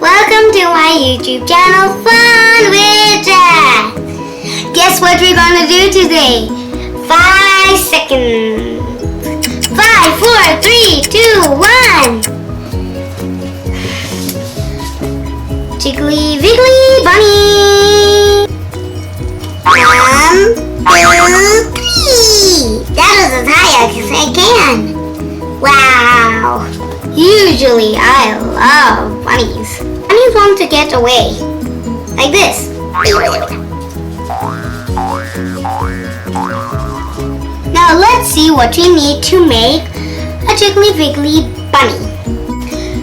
Welcome to my YouTube channel, FunWithJas. Guess what we're gonna do today? 5 seconds. 5, 4, 3, 2, 1. Jiggly Wiggly Bunny. 1, 2, 3. That was as high as I can. Wow. Usually I love bunnies. Bunnies want to get away. Like this. Now let's see what we need to make a Jiggly Wiggly Bunny.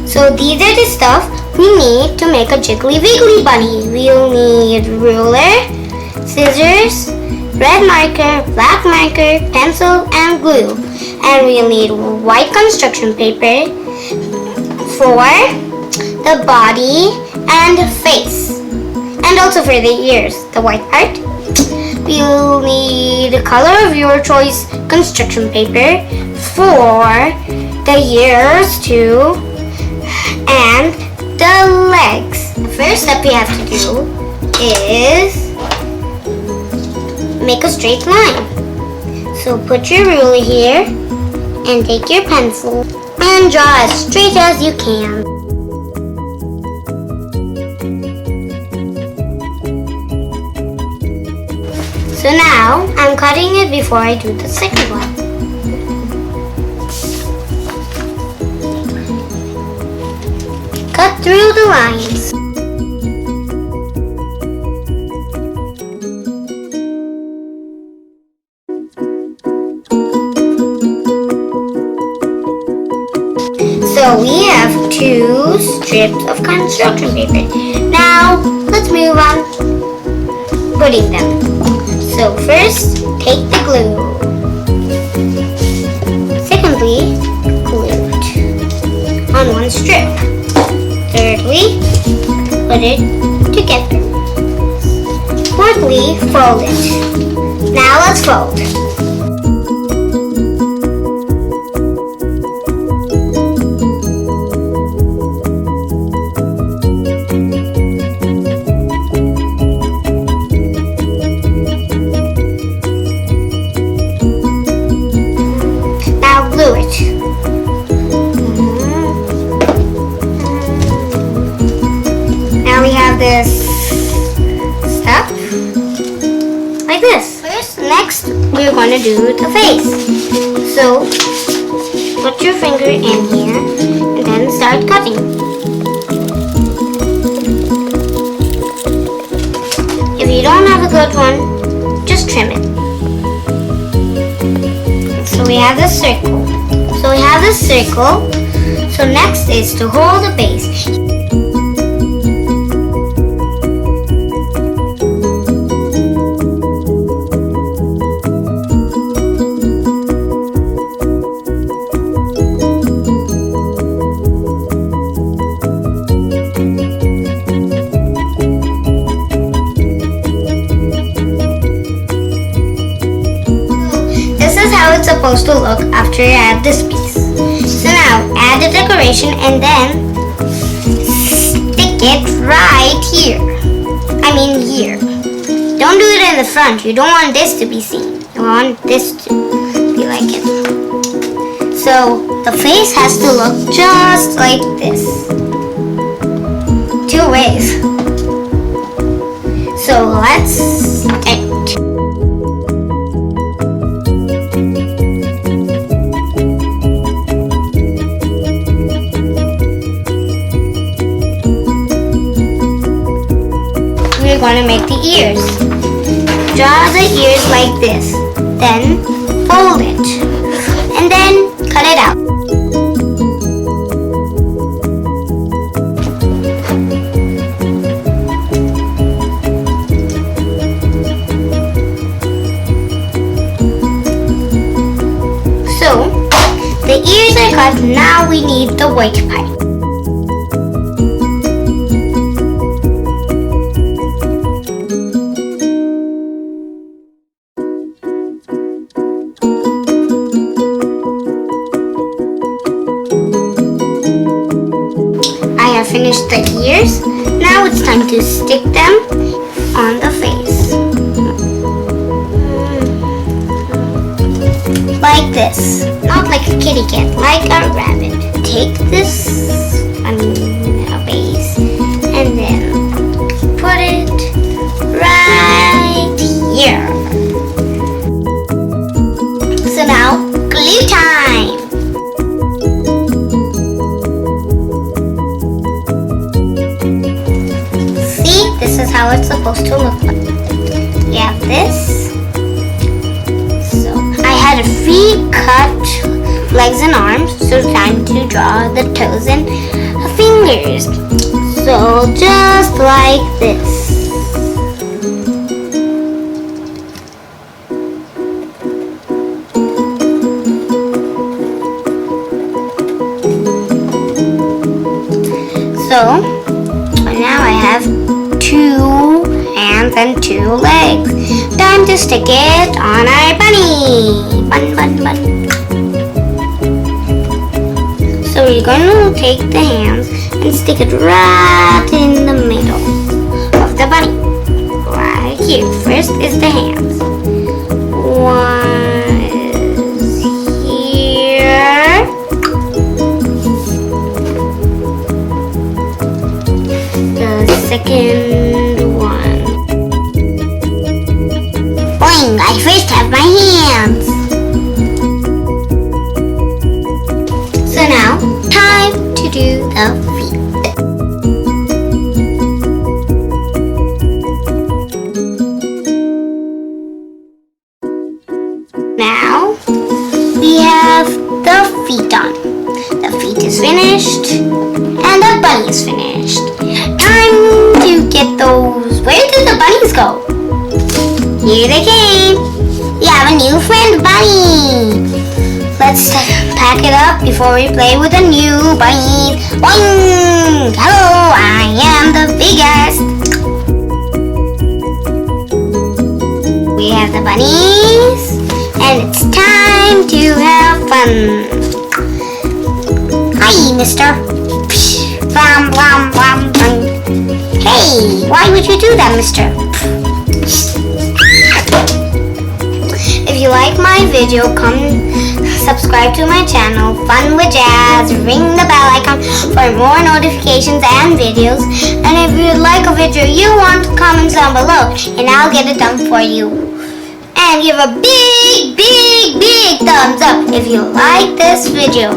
So these are the stuff we need to make a Jiggly Wiggly Bunny. We'll need ruler, scissors, red marker, black marker, pencil, and glue. And we'll need white construction paper for the body and face. And also for the ears, the white part. We'll need the color of your choice construction paper for the ears too. And the legs. The first step we have to do is make a straight line. So put your ruler here and take your pencil and draw as straight as you can. So now I'm cutting it before I do the second one. Cut through the lines. So we have 2 strips of construction paper. Now let's move on putting them. So first, take the glue. Secondly, glue it on one strip. Thirdly, put it together. Fourthly, fold it. Now let's fold. Glue it. Now we have this stuff like this. Next, we're going to do the face. So, put your finger in here and then start cutting. If you don't have a good one, just trim it. So we have the circle. So next is to hold the base. This is how it's supposed to look after you add this piece. So now add the decoration and then stick it right here. I mean here. Don't do it in the front. You don't want this to be seen. You want this to be like it. So the face has to look just like this. 2 ways. So let's start. We're going to make the ears. Draw the ears like this. Then fold it. And then cut it out. So, the ears are cut. Now we need the white part. finished the ears. Now it's time to stick them on the face. Like this. Not like a kitty cat, like a rabbit. Take this base and then put it right here. So now, glue time! See, this is how it's supposed to look like. You have this. So, I had feet cut, legs and arms, so it's time to draw the toes and fingers. So, just like this. So, now I have 2 hands and 2 legs. Time to stick it on our bunny. Bun. So we're going to take the hands and stick it right in the middle of the bunny. Right here. First is the hands. One is here. The second one. Boing! I first have my hands. So now, time to do the feet. Now, we have the feet on. The feet is finished, and the bunny is finished. Time to get those. Where did the bunnies go? Here they came. We have a new friend, Bunny. Let's pack it up before we play with the new bunnies. Boing! Hello, I am the biggest. We have the bunnies, and it's time to have fun. Hi, mister. Blam, blam, blam, blam. Hey, why would you do that, mister? If you like my video, come subscribe to my channel, FunWithJas. Ring the bell icon for more notifications and videos. And if you like a video you want, comment down below and I'll get it done for you. And give a big thumbs up if you like this video.